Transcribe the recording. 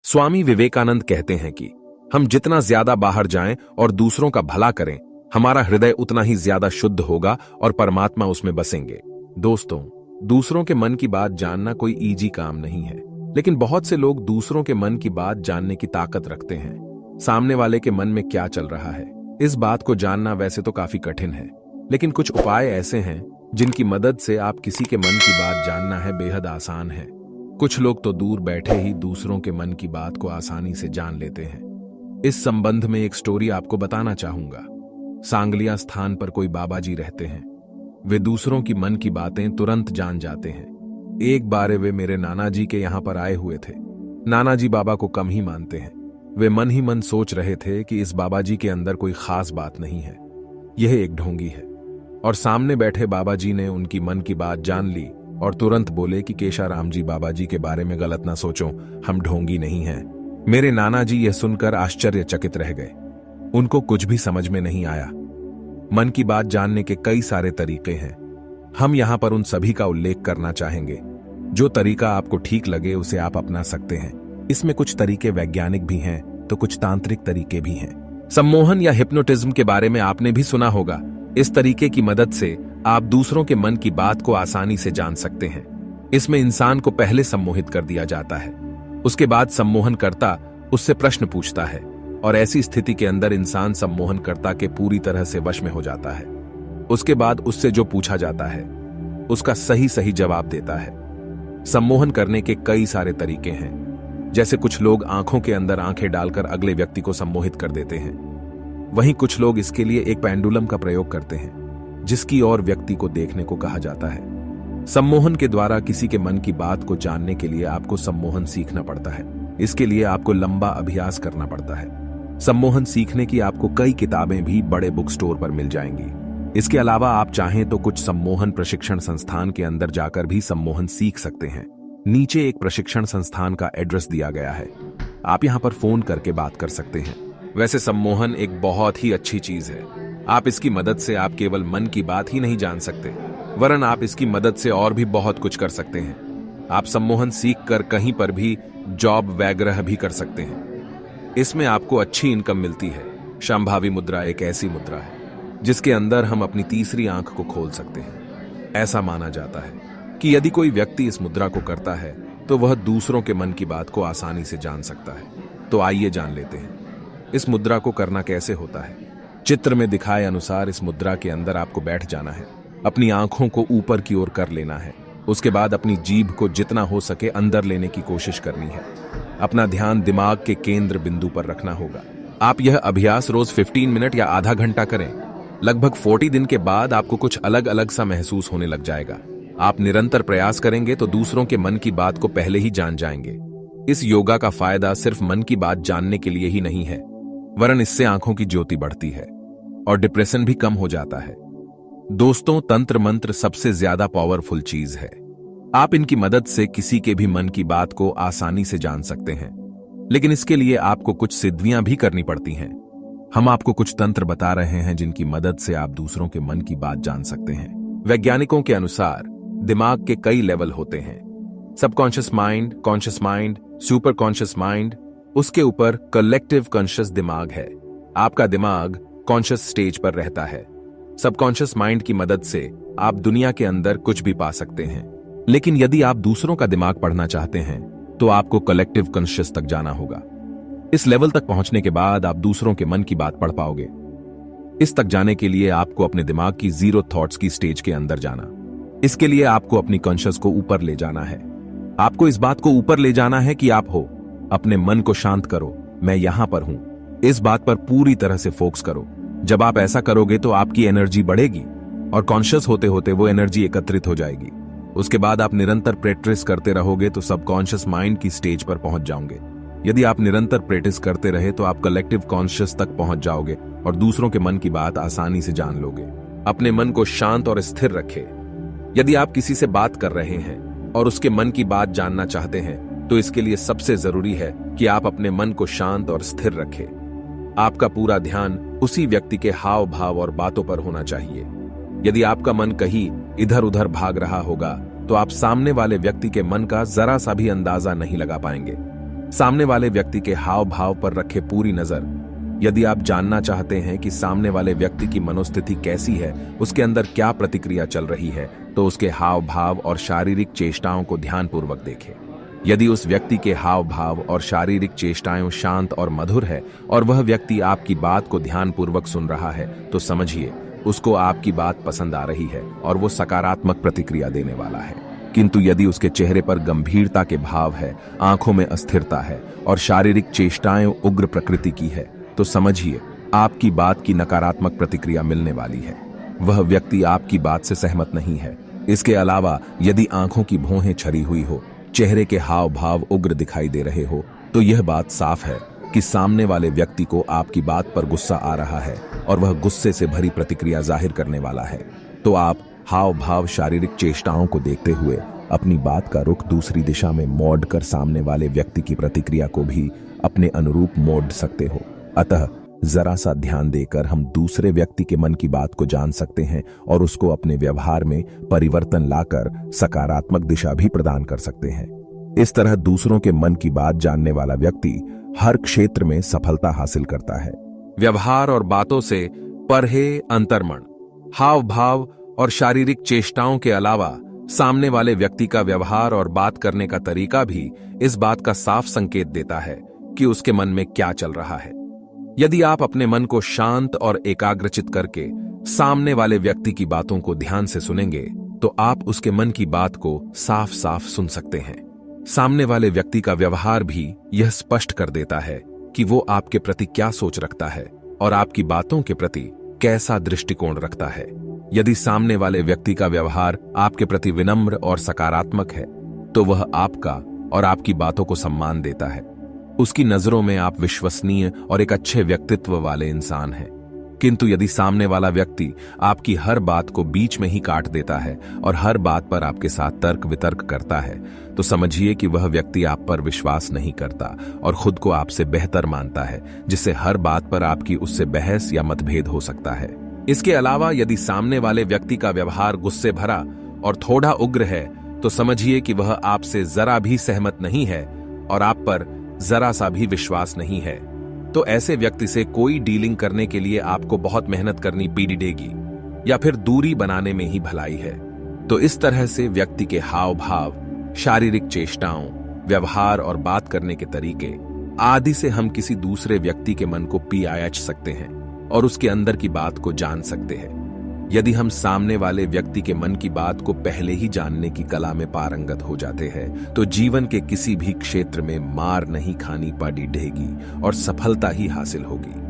स्वामी विवेकानंद कहते हैं कि हम जितना ज्यादा बाहर जाएं और दूसरों का भला करें, हमारा हृदय उतना ही ज्यादा शुद्ध होगा और परमात्मा उसमें बसेंगे। दोस्तों, दूसरों के मन की बात जानना कोई इजी काम नहीं है, लेकिन बहुत से लोग दूसरों के मन की बात जानने की ताकत रखते हैं। सामने वाले के मन में क्या चल रहा है, इस बात को जानना वैसे तो काफी कठिन है, लेकिन कुछ उपाय ऐसे हैं जिनकी मदद से आप किसी के मन की बात जानना है बेहद आसान है। कुछ लोग तो दूर बैठे ही दूसरों के मन की बात को आसानी से जान लेते हैं। इस संबंध में एक स्टोरी आपको बताना चाहूंगा। सांगलिया स्थान पर कोई बाबा जी रहते हैं। वे दूसरों की मन की बातें तुरंत जान जाते हैं। एक बार वे मेरे नाना जी के यहां पर आए हुए थे। नाना जी बाबा को कम ही मानते हैं। वे मन ही मन सोच रहे थे कि इस बाबा जी के अंदर कोई खास बात नहीं है, यह एक ढोंगी है। और सामने बैठे बाबा जी ने उनकी मन की बात जान ली और तुरंत बोले कि केशाराम जी बाबा जी के बारे में गलत ना सोचो, हम ढोंगी नहीं हैं। मेरे नाना जी यह सुनकर आश्चर्यचकित रह गए। उनको कुछ भी समझ में नहीं आया। मन की बात जानने के कई सारे तरीके हैं। हम यहां पर उन सभी का उल्लेख करना चाहेंगे। जो तरीका आपको ठीक लगे उसे आप अपना सकते हैं। इसमें कुछ तरीके वैज्ञानिक भी हैं तो कुछ तांत्रिक तरीके भी हैं। सम्मोहन या हिप्नोटिज्म के बारे में आपने भी सुना होगा। इस तरीके की मदद से आप दूसरों के मन की बात को आसानी से जान सकते हैं। इसमें इंसान को पहले सम्मोहित कर दिया जाता है, उसके बाद सम्मोहनकर्ता उससे प्रश्न पूछता है और ऐसी स्थिति के अंदर इंसान सम्मोहनकर्ता के पूरी तरह से वश में हो जाता है। उसके बाद उससे जो पूछा जाता है उसका सही सही जवाब देता है। सम्मोहन करने के कई सारे तरीके हैं। जैसे कुछ लोग आंखों के अंदर आंखें डालकर अगले व्यक्ति को सम्मोहित कर देते हैं। वहीं कुछ लोग इसके लिए एक पेंडुलम का प्रयोग करते हैं जिसकी ओर व्यक्ति को देखने को कहा जाता है। सम्मोहन के द्वारा किसी के मन की बात को जानने के लिए आपको सम्मोहन सीखना पड़ता है। इसके लिए आपको लंबा अभ्यास करना पड़ता है। सम्मोहन सीखने की आपको कई किताबें भी बड़े बुक स्टोर पर मिल जाएंगी। इसके अलावा आप चाहें तो कुछ सम्मोहन प्रशिक्षण संस्थान के अंदर जाकर भी सम्मोहन सीख सकते हैं। नीचे एक प्रशिक्षण संस्थान का एड्रेस दिया गया है, आप यहां पर फोन करके बात कर सकते हैं। वैसे सम्मोहन एक बहुत ही अच्छी चीज है। आप इसकी मदद से आप केवल मन की बात ही नहीं जान सकते, वरन आप इसकी मदद से और भी बहुत कुछ कर सकते हैं। आप सम्मोहन सीख कर कहीं पर भी जॉब वगैरह भी कर सकते हैं। इसमें आपको अच्छी इनकम मिलती है। संभावी मुद्रा एक ऐसी मुद्रा है जिसके अंदर हम अपनी तीसरी आंख को खोल सकते हैं। ऐसा माना जाता है कि यदि कोई व्यक्ति इस मुद्रा को करता है तो वह दूसरों के मन की बात को आसानी से जान सकता है। तो आइए जान लेते हैं इस मुद्रा को करना कैसे होता है। चित्र में दिखाए अनुसार इस मुद्रा के अंदर आपको बैठ जाना है। अपनी आंखों को ऊपर की ओर कर लेना है। उसके बाद अपनी जीभ को जितना हो सके अंदर लेने की कोशिश करनी है। अपना ध्यान दिमाग के केंद्र बिंदु पर रखना होगा। आप यह अभ्यास रोज 15 मिनट या आधा घंटा करें। लगभग 40 दिन के बाद आपको कुछ अलग अलग सा महसूस होने लग जाएगा। आप निरंतर प्रयास करेंगे तो दूसरों के मन की बात को पहले ही जान जाएंगे। इस योगा का फायदा सिर्फ मन की बात जानने के लिए ही नहीं है, वरन इससे आंखों की ज्योति बढ़ती है और डिप्रेशन भी कम हो जाता है। दोस्तों, तंत्र मंत्र सबसे ज्यादा पावरफुल चीज है। आप इनकी मदद से किसी के भी मन की बात को आसानी से जान सकते हैं, लेकिन इसके लिए आपको कुछ सिद्धियां भी करनी पड़ती हैं। हम आपको कुछ तंत्र बता रहे हैं जिनकी मदद से आप दूसरों के मन की बात जान सकते हैं। वैज्ञानिकों के अनुसार दिमाग के कई लेवल होते हैं। Subconscious mind, conscious mind, super conscious mind, उसके ऊपर कलेक्टिव कॉन्शियस दिमाग है। आपका दिमाग कॉन्शियस स्टेज पर रहता है। सबकॉन्शियस माइंड की मदद से आप दुनिया के अंदर कुछ भी पा सकते हैं, लेकिन यदि आप दूसरों का दिमाग पढ़ना चाहते हैं तो आपको कलेक्टिव कॉन्शियस तक जाना होगा। इस लेवल तक पहुंचने के बाद आप दूसरों के मन की बात पढ़ पाओगे। इस तक जाने के लिए आपको अपने दिमाग की जीरो थॉट्स की स्टेज के अंदर जाना। इसके लिए आपको अपनी कॉन्शियस को ऊपर ले जाना है। आपको इस बात को ऊपर ले जाना है कि आप हो। अपने मन को शांत करो, मैं यहां पर हूं। इस बात पर पूरी तरह से फोकस करो। जब आप ऐसा करोगे तो आपकी एनर्जी बढ़ेगी और कॉन्शियस होते होते वो एनर्जी एकत्रित हो जाएगी। उसके बाद आप निरंतर प्रैक्टिस करते रहोगे तो सबकॉन्शियस माइंड की स्टेज पर पहुंच जाओगे। यदि आप निरंतर प्रैक्टिस करते रहे तो आप कलेक्टिव कॉन्शियस तक पहुंच जाओगे और दूसरों के मन की बात आसानी से जान लोगे। अपने मन को शांत और स्थिर रखें। यदि आप किसी से बात कर रहे हैं और उसके मन की बात जानना चाहते हैं तो इसके लिए सबसे जरूरी है कि आप अपने मन को शांत और स्थिर रखें। आपका पूरा ध्यान उसी व्यक्ति के हाव भाव और बातों पर होना चाहिए। यदि आपका मन कहीं इधर उधर भाग रहा होगा तो आप सामने वाले व्यक्ति के मन का जरा सा भी अंदाजा नहीं लगा पाएंगे। सामने वाले व्यक्ति के हाव भाव पर रखे पूरी नजर। यदि आप जानना चाहते हैं कि सामने वाले व्यक्ति की मनोस्थिति कैसी है, उसके अंदर क्या प्रतिक्रिया चल रही है, तो उसके हाव भाव और शारीरिक चेष्टाओं को ध्यानपूर्वक देखें। यदि उस व्यक्ति के हाव भाव और शारीरिक चेष्टाएं शांत और मधुर है और वह व्यक्ति आपकी बात को ध्यानपूर्वक सुन रहा है, तो समझिए उसको आपकी बात पसंद आ रही है और वो सकारात्मक प्रतिक्रिया देने वाला है। किंतु यदि उसके चेहरे पर गंभीरता के भाव है, आंखों में अस्थिरता है और शारीरिक चेष्टाएं उग्र प्रकृति की है, तो समझिए आपकी बात की नकारात्मक प्रतिक्रिया मिलने वाली है। वह व्यक्ति आपकी बात से सहमत नहीं है। इसके अलावा यदि आंखों की भौहें छरी हुई हो, चेहरे के हाव भाव उग्र दिखाई दे रहे हो, तो यह बात साफ है कि सामने वाले व्यक्ति को आपकी बात पर गुस्सा आ रहा है और वह गुस्से से भरी प्रतिक्रिया जाहिर करने वाला है। तो आप हाव भाव, शारीरिक चेष्टाओं को देखते हुए अपनी बात का रुख दूसरी दिशा में मोड़ कर सामने वाले व्यक्ति की प्रतिक्रिया को भी अपने अनुरूप मोड़ सकते हो। अतः जरा सा ध्यान देकर हम दूसरे व्यक्ति के मन की बात को जान सकते हैं और उसको अपने व्यवहार में परिवर्तन लाकर सकारात्मक दिशा भी प्रदान कर सकते हैं। इस तरह दूसरों के मन की बात जानने वाला व्यक्ति हर क्षेत्र में सफलता हासिल करता है। व्यवहार और बातों से परे अंतर्मन, हाव भाव और शारीरिक चेष्टाओं के अलावा सामने वाले व्यक्ति का व्यवहार और बात करने का तरीका भी इस बात का साफ संकेत देता है कि उसके मन में क्या चल रहा है। यदि आप अपने मन को शांत और एकाग्रचित करके सामने वाले व्यक्ति की बातों को ध्यान से सुनेंगे, तो आप उसके मन की बात को साफ साफ सुन सकते हैं। सामने वाले व्यक्ति का व्यवहार भी यह स्पष्ट कर देता है कि वो आपके प्रति क्या सोच रखता है और आपकी बातों के प्रति कैसा दृष्टिकोण रखता है। यदि सामने वाले व्यक्ति का व्यवहार आपके प्रति विनम्र और सकारात्मक है, तो वह आपका और आपकी बातों को सम्मान देता है। उसकी नजरों में आप विश्वसनीय और एक अच्छे व्यक्तित्व वाले इंसान हैं। किंतु यदि सामने वाला व्यक्ति आपकी हर बात को बीच में ही काट देता है और हर बात पर आपके साथ तर्क वितर्क करता है, तो समझिए कि वह व्यक्ति आप पर विश्वास नहीं करता और खुद को आपसे बेहतर मानता है, जिससे हर बात पर आपकी उससे बहस या मतभेद हो सकता है। इसके अलावा यदि सामने वाले व्यक्ति का व्यवहार गुस्से भरा और थोड़ा उग्र है, तो समझिए कि वह आपसे जरा भी सहमत नहीं है और आप पर जरा सा भी विश्वास नहीं है। तो ऐसे व्यक्ति से कोई डीलिंग करने के लिए आपको बहुत मेहनत करनी पड़ेगी या फिर दूरी बनाने में ही भलाई है। तो इस तरह से व्यक्ति के हाव भाव, शारीरिक चेष्टाओं, व्यवहार और बात करने के तरीके आदि से हम किसी दूसरे व्यक्ति के मन को पीआईएच सकते हैं और उसके अंदर की बात को जान सकते हैं। यदि हम सामने वाले व्यक्ति के मन की बात को पहले ही जानने की कला में पारंगत हो जाते हैं, तो जीवन के किसी भी क्षेत्र में मार नहीं खानी पड़ेगी और सफलता ही हासिल होगी।